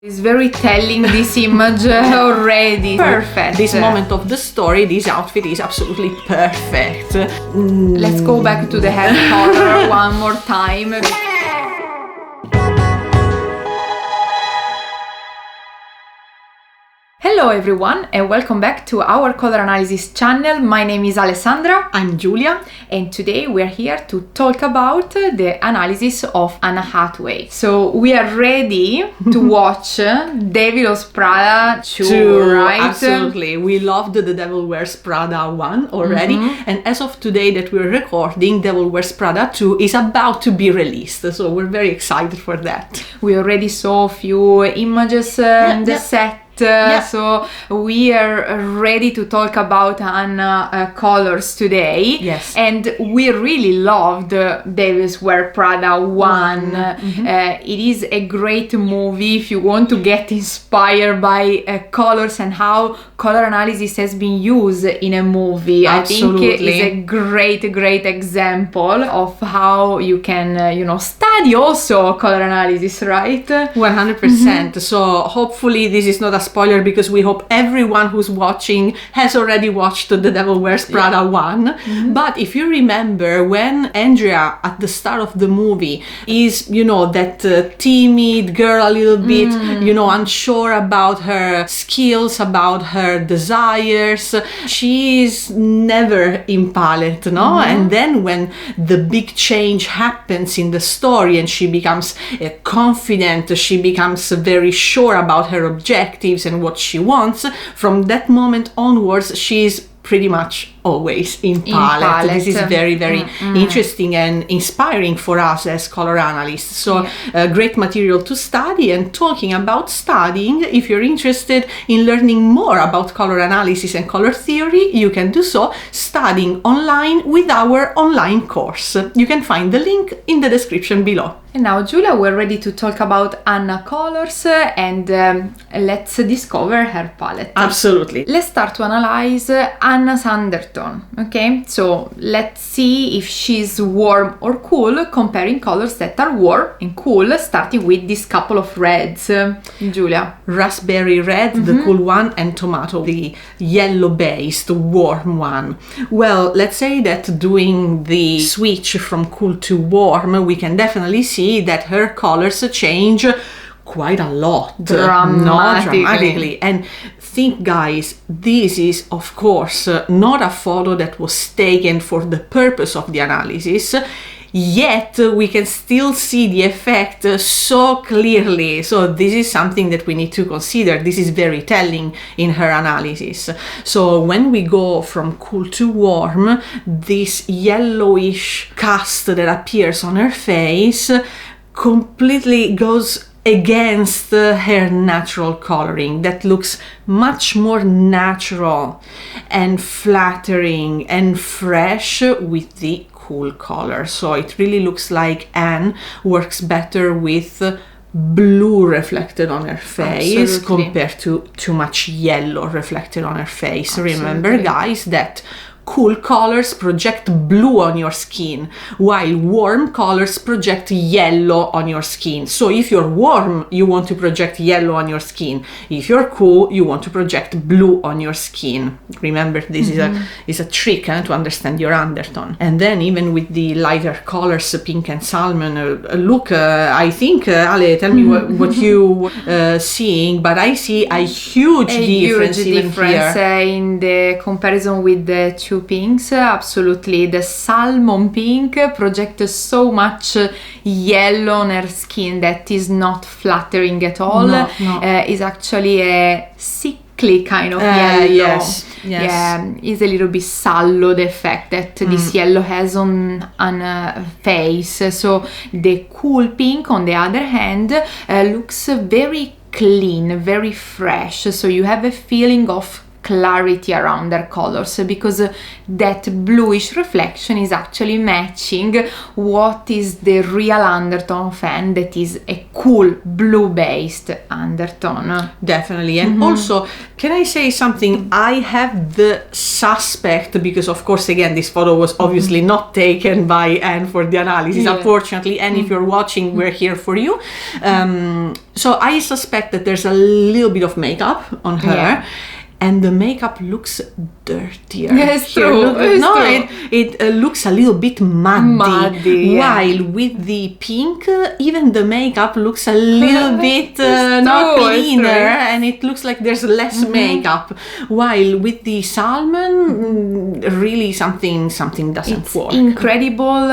It's very telling, this image already. Perfect. This moment of the story, this outfit is absolutely perfect. Let's go back to the hair color one more time. Hello everyone and welcome back to our color analysis channel. My name is Alessandra. I'm Giulia. And today we are here to talk about the analysis of Anne Hathaway. So we are ready to watch Devil Wears Prada 2, right? Absolutely. We loved The Devil Wears Prada 1 already. And as of today that we're recording, Devil Wears Prada 2 is about to be released. So we're very excited for that. We already saw a few images in the set. So we are ready to talk about Anne colors today. Yes. And we really loved Devil Wears Prada 1. It is a great movie if you want to get inspired by colors and how color analysis has been used in a movie. Absolutely. I think it's a great example of how you can, study also color analysis, right? 100%. So hopefully this is not a spoiler because we hope everyone who's watching has already watched The Devil Wears Prada 1. But if you remember when Andrea at the start of the movie is, that timid girl a little bit, unsure about her skills, about her desires, she is never in palette, no? And then when the big change happens in the story and she becomes confident, she becomes very sure about her objectives and what she wants, from that moment onwards she's pretty much always in palette. This is very interesting and inspiring for us as color analysts. So great material to study. And talking about studying, if you're interested in learning more about color analysis and color theory, you can do so studying online with our online course. You can find the link in the description below. And now, Giulia, we're ready to talk about Anne colors and let's discover her palette. Absolutely. Let's start to analyze Anne's undertone. Okay, so let's see if she's warm or cool, comparing colors that are warm and cool, starting with this couple of reds. Giulia. Raspberry red, the cool one, and tomato, the yellow-based warm one. Well, let's say that doing the switch from cool to warm, we can definitely see that her colors change quite a lot. Dramatically. And think, guys, this is of course not a photo that was taken for the purpose of the analysis, yet we can still see the effect so clearly. So this is something that we need to consider. This is very telling in her analysis. So when we go from cool to warm, this yellowish cast that appears on her face completely goes against her natural coloring that looks much more natural and flattering and fresh with the cool color. So it really looks like Anne works better with blue reflected on her face compared to too much yellow reflected on her face. Remember, guys, that cool colors project blue on your skin, while warm colors project yellow on your skin. So if you're warm, you want to project yellow on your skin. If you're cool, you want to project blue on your skin. Remember, this is a trick to understand your undertone. And then even with the lighter colors, pink and salmon, look, I think, Ale, tell me what you seeing, but I see a huge difference here. In the comparison with the two pinks. Absolutely, the salmon pink projects so much yellow on her skin that is not flattering at all. Is actually a sickly kind of yellow. Yes. Yeah, is a little bit sallow, the effect that this yellow has on face. So the cool pink, on the other hand, looks very clean, very fresh. So you have a feeling of clarity around their colors, because that bluish reflection is actually matching what is the real undertone of Anne, that is a cool blue based undertone. Definitely. And also, can I say something? I have the suspect, because of course again this photo was obviously not taken by Anne for the analysis, unfortunately, and if you're watching, we're here for you. So I suspect that there's a little bit of makeup on her, and the makeup looks dirtier. Yes, Here, true. it looks a little bit muddy, while with the pink, even the makeup looks a little bit not cleaner, and it looks like there's less makeup. While with the salmon, really something doesn't work. Incredible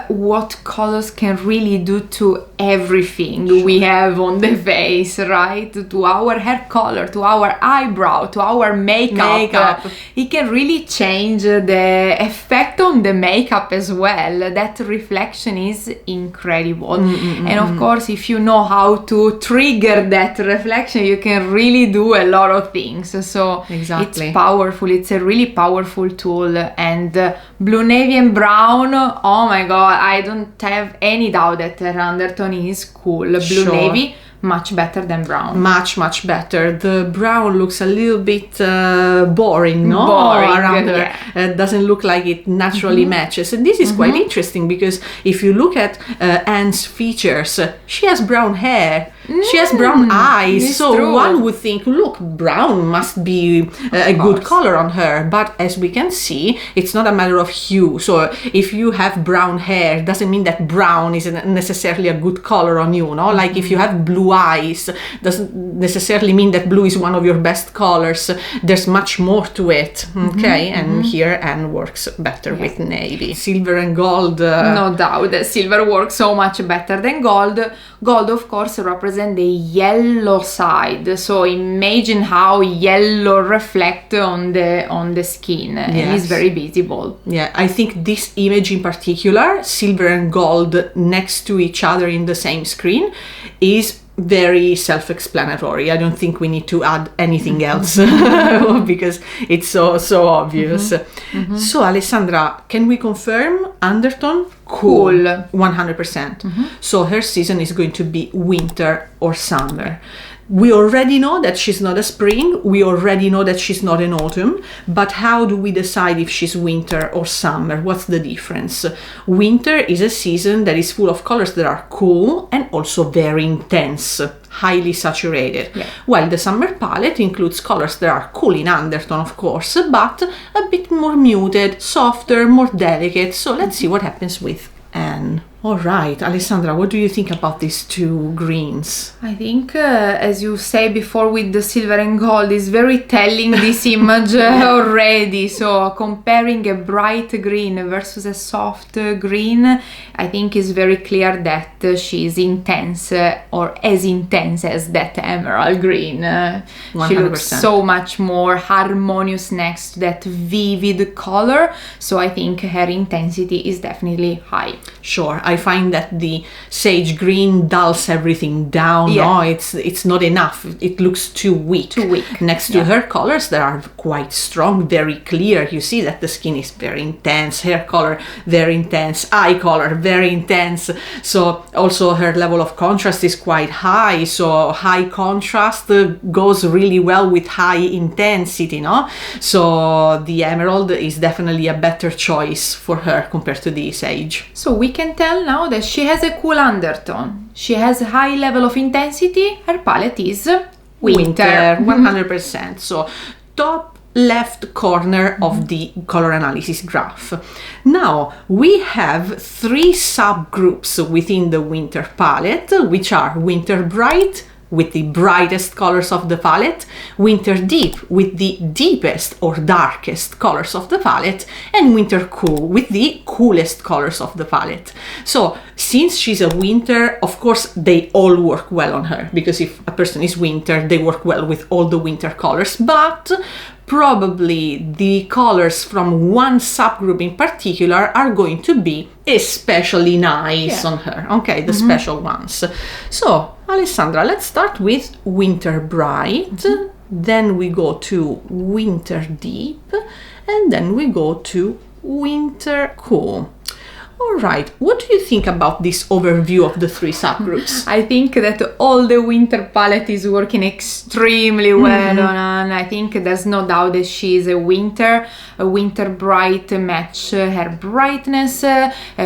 what colors can really do to everything we have on the face, right? To our hair color, to our eyebrow, to our makeup. It can really change the effect on the makeup as well. That reflection is incredible. And of course, if you know how to trigger that reflection, you can really do a lot of things. So it's powerful. It's a really powerful tool. And blue, navy and brown, oh my god, I don't have any doubt that her undertone is cool. Blue, navy, much better than brown. Much better. The brown looks a little bit boring, no? Around her. Doesn't look like it naturally matches. And this is quite interesting, because if you look at Anne's features, she has brown hair. She has brown eyes, so one would think, look, brown must be a good color on her. But as we can see, it's not a matter of hue. So if you have brown hair, doesn't mean that brown is necessarily a good color on you, no? Like if you have blue eyes, doesn't necessarily mean that blue is one of your best colors. There's much more to it, okay? And here Anne works better with navy. Silver and gold. No doubt, silver works so much better than gold. Gold, of course, represents the yellow side, so imagine how yellow reflect on the skin, and it's very visible. I think this image in particular, silver and gold next to each other in the same screen, is very self-explanatory. I don't think we need to add anything else because it's so obvious. So Alessandra, can we confirm undertone? Cool. 100%. So her season is going to be winter or summer. We already know that she's not a spring, we already know that she's not an autumn, but how do we decide if she's winter or summer? What's the difference? Winter is a season that is full of colors that are cool and also very intense, highly saturated. While the summer palette includes colors that are cool in undertone, of course, but a bit more muted, softer, more delicate. So let's see what happens with Anne. All right, Alessandra, what do you think about these two greens? I think, as you say before, with the silver and gold is very telling, this image already. So comparing a bright green versus a soft green, I think is very clear that she's intense, or as intense as that emerald green. 100%. She looks so much more harmonious next to that vivid color. So I think her intensity is definitely high. Sure, I find that the sage green dulls everything down. No, it's not enough. It looks too weak. Next to her colors that are quite strong, very clear. You see that the skin is very intense, hair color very intense, eye color very intense. So also her level of contrast is quite high. So high contrast goes really well with high intensity, no? So the emerald is definitely a better choice for her compared to the sage. So we can tell now that she has a cool undertone. She has a high level of intensity. Her palette is winter. 100%. So top left corner of the color analysis graph. Now we have three subgroups within the winter palette, which are winter bright, with the brightest colors of the palette, winter deep with the deepest or darkest colors of the palette, and winter cool with the coolest colors of the palette. So since she's a winter, of course they all work well on her, because if a person is winter, they work well with all the winter colors, but probably the colors from one subgroup in particular are going to be especially nice on her. Okay, the special ones. So Alessandra, let's start with winter bright. then we go to winter deep, and then we go to winter cool. All right, what do you think about this overview of the 3 subgroups? I think that all the winter palette is working extremely well on Anne. I think there's no doubt that she is a winter bright match her brightness.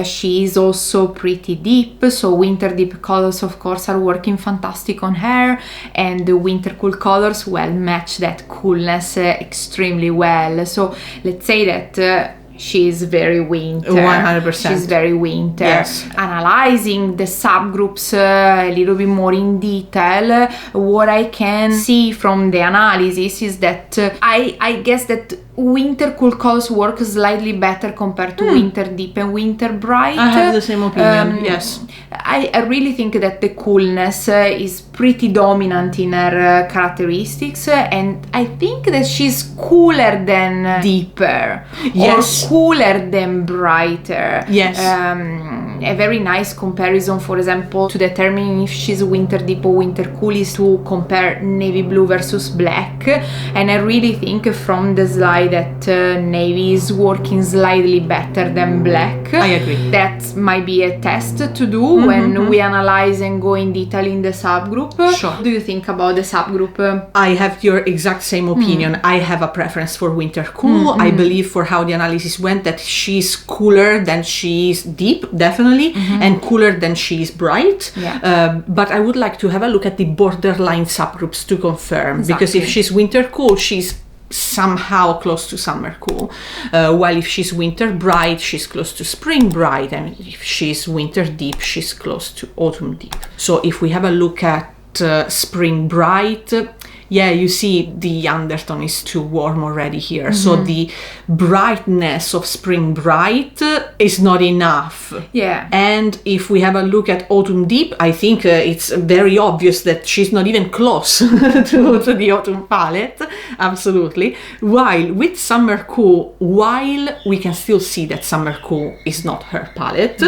She is also pretty deep, so winter deep colors of course are working fantastic on her, and the winter cool colors match that coolness extremely well. So let's say that she's very winter. 100%. She's very winter. Yes. Analyzing the subgroups a little bit more in detail, what I can see from the analysis is that I guess that winter cool colors work slightly better compared to winter deep and winter bright. I have the same opinion, yes. I really think that the coolness is pretty dominant in her characteristics, and I think that she's cooler than deeper, yes, or cooler than brighter. Yes. A very nice comparison, for example, to determine if she's winter deep or winter cool is to compare navy blue versus black, and I really think from the slide that navy is working slightly better than black. I agree. That might be a test to do when we analyze and go in detail in the subgroup. Sure. What do you think about the subgroup? I have your exact same opinion. I have a preference for winter cool. I believe for how the analysis went that she's cooler than she's deep, definitely, and cooler than she's bright. Yeah. But I would like to have a look at the borderline subgroups to confirm, Exactly. because if she's winter cool, she's somehow close to summer cool, while if she's winter bright, she's close to spring bright, and if she's winter deep, she's close to autumn deep. So if we have a look at spring bright, yeah, you see the undertone is too warm already here. So the brightness of spring bright is not enough. Yeah. And if we have a look at autumn deep, I think it's very obvious that she's not even close to the autumn palette. Absolutely. While with summer cool, while we can still see that summer cool is not her palette,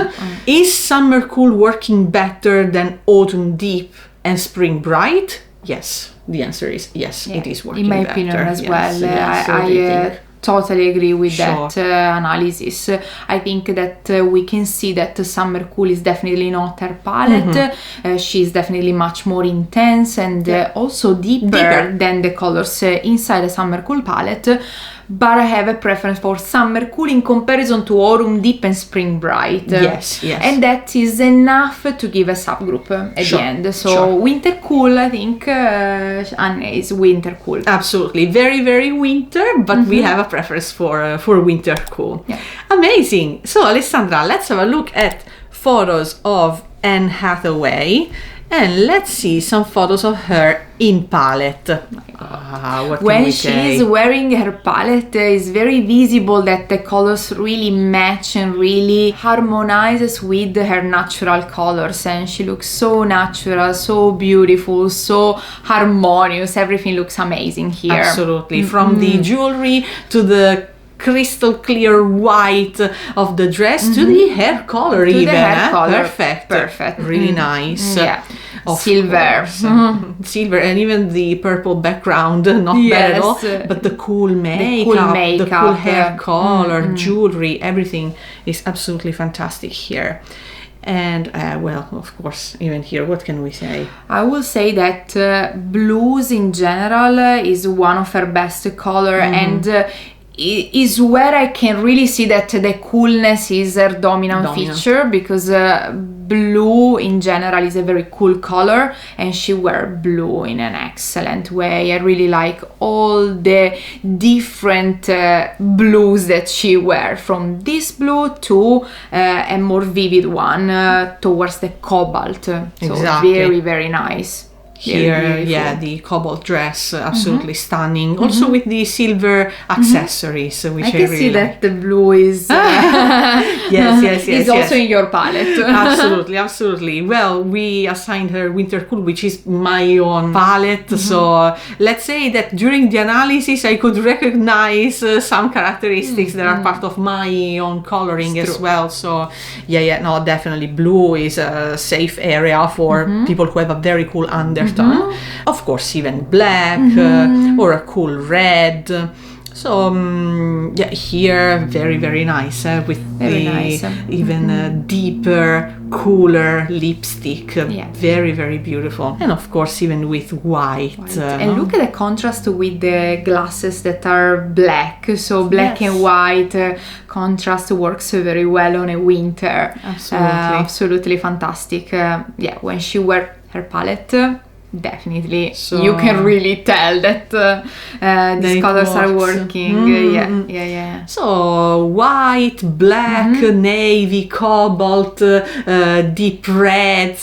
is summer cool working better than autumn deep and spring bright? Yes. The answer is yes, it is working in my better. opinion as Yes, well. yes. So what do you think? Totally agree with Sure. that analysis. I think that we can see that summer cool is definitely not her palette. She's definitely much more intense and also deeper than the colors inside the summer cool palette. But I have a preference for summer cool in comparison to autumn deep and spring bright. Yes, yes. And that is enough to give a subgroup at the end. So winter cool, I think Anne is winter cool. Absolutely, very, very winter, but we have a preference for winter cool. Yeah. Amazing. So Alessandra, let's have a look at photos of Anne Hathaway. And let's see some photos of her in palette. What can When we she say? is wearing her palette, it's very visible that the colors really match and really harmonizes with her natural colors, and she looks so natural, so beautiful, so harmonious. Everything looks amazing here. Absolutely. From the jewelry to the crystal clear white of the dress to the hair color, To the even. hair color. Perfect. Really nice. Yeah. Of Silver. course. Silver, and even the purple background, not bad at all, but the cool makeup, the cool hair color, jewelry, everything is absolutely fantastic here. And well, of course, even here, what can we say? I will say that blues in general is one of her best color, and is where I can really see that the coolness is her dominant feature, because blue in general is a very cool color, and she wear blue in an excellent way. I really like all the different blues that she wear, from this blue to a more vivid one towards the cobalt. So Exactly. very, very nice. Here, yeah, the cobalt dress, absolutely stunning. Also with the silver accessories, which I can really see like. that the blue is yes, is also in your palette. Absolutely. Well, we assigned her winter cool, which is my own palette. So let's say that during the analysis, I could recognize some characteristics that are part of my own coloring as well. So no, definitely blue is a safe area for people who have a very cool undertone. tone. Of course, even black or a cool red. So yeah, here very, very nice with Very the nice. even deeper, cooler lipstick. Very, very beautiful. And of course, even with white. And look at the contrast with the glasses that are black. So black and white contrast works very well on a winter. Absolutely. Absolutely fantastic. Yeah, when she wear her palette, definitely you can really tell that these colors are working. Yeah. So white, black, navy, cobalt, deep red,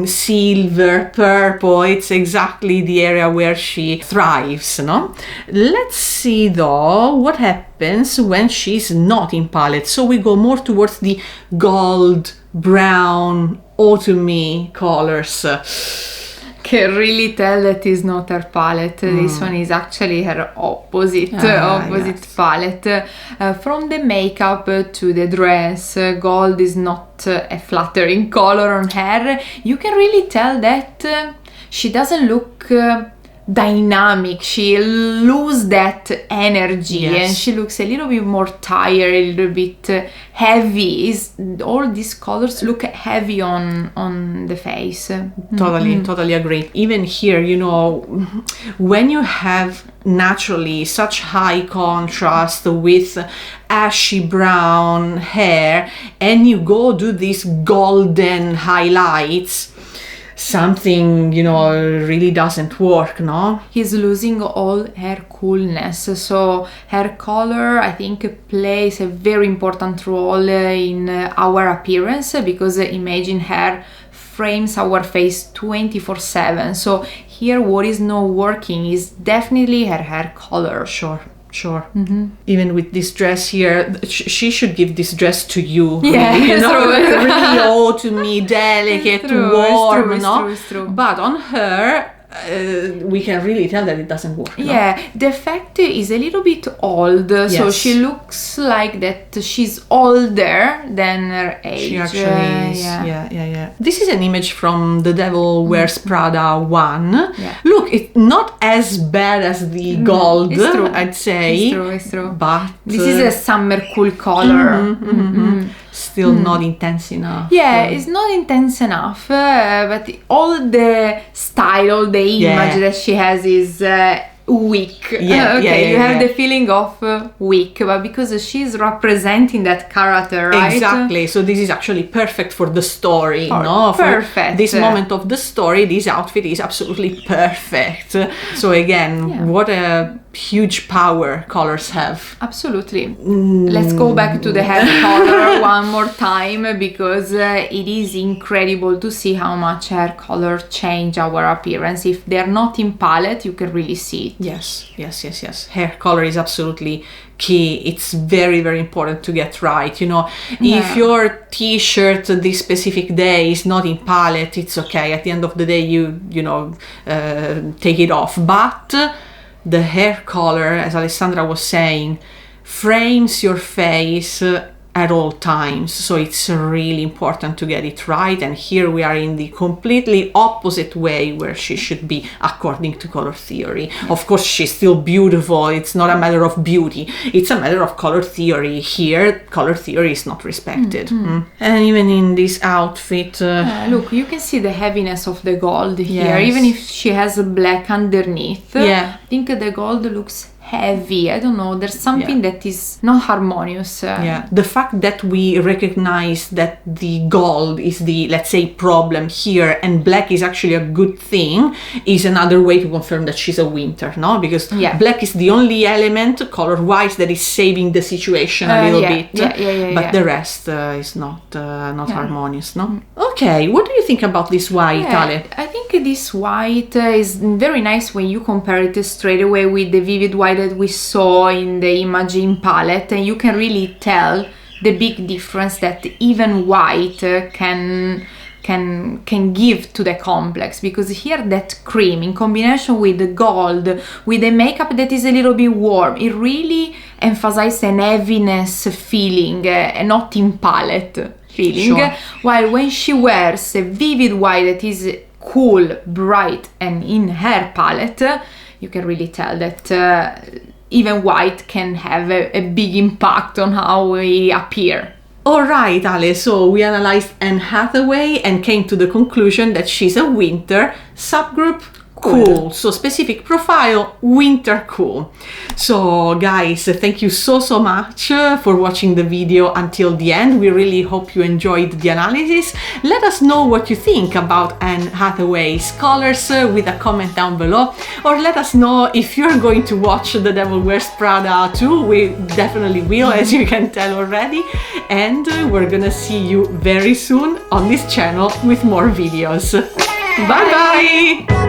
silver, purple. It's exactly the area where she thrives, no? Let's see though what happens when she's not in palette. So we go more towards the gold, brown, autumny colors. Can really tell that is not her palette. This one is actually her opposite palette. From the makeup to the dress, gold is not a flattering color on her. You can really tell that she doesn't look dynamic. She loses that energy and she looks a little bit more tired, a little bit heavy. All these colors look heavy on the face. Totally agree. Even here, you know, when you have naturally such high contrast with ashy brown hair and you go do these golden highlights, something, you know, really doesn't work, no? He's losing all her coolness. So her color, I think, plays a very important role in our appearance, because imagine her frames our face 24/7. So here what is not working is definitely her hair color. Sure. Even with this dress here, she should give this dress to you. Yeah, really, you know, true. really autumny, delicate, warm, It's true. But on her, we can really tell that it doesn't work. Yeah, the effect is a little bit old, so she looks like that she's older than her age. She actually is. Yeah. This is an image from The Devil Wears Prada 1. Yeah. Look, it's not as bad as the gold, It's true. I'd say. It's true. But this is a summer cool color. Still not intense enough. Yeah, it's not intense enough, but all the style, all the image that she has is weak. You have the feeling of weak, but because she's representing that character, right? Exactly. So this is actually perfect for the story, no? Perfect. For this moment of the story, this outfit is absolutely perfect. So again, what a huge power colors have. Absolutely. Let's go back to the hair color one more time, because it is incredible to see how much hair color change our appearance. If they're not in palette, you can really see it. Yes. Hair color is absolutely key. It's very, very important to get right. You know, if your t-shirt this specific day is not in palette, it's okay. At the end of the day, you take it off. But the hair color, as Alessandra was saying, frames your face at all times. So it's really important to get it right. And here we are in the completely opposite way where she should be according to color theory. Of course, she's still beautiful. It's not a matter of beauty. It's a matter of color theory. Here, color theory is not respected. And even in this outfit... look, you can see the heaviness of the gold here. Even if she has a black underneath, I think the gold looks heavy. I don't know, there's something that is not harmonious. The fact that we recognize that the gold is the, let's say, problem here and black is actually a good thing is another way to confirm that she's a winter, no? Because black is the only element color-wise that is saving the situation a little bit. But the rest is not harmonious, no? Okay, what do you think about this white, Ale? I think this white is very nice when you compare it straight away with the vivid white that we saw in the imaging palette, and you can really tell the big difference that even white can give to the complex, because here that cream in combination with the gold, with the makeup that is a little bit warm, it really emphasizes an heaviness feeling, not in palette feeling. While when she wears a vivid white that is cool, bright, and in her palette, you can really tell that even white can have a big impact on how we appear. Alright, Ale, so we analyzed Anne Hathaway and came to the conclusion that she's a winter subgroup cool. So specific profile, winter cool. So guys, thank you so much for watching the video until the end. We really hope you enjoyed the analysis. Let us know what you think about Anne Hathaway's colors with a comment down below, or let us know if you're going to watch The Devil Wears Prada too. We definitely will, as you can tell already, and we're gonna see you very soon on this channel with more videos. Bye bye!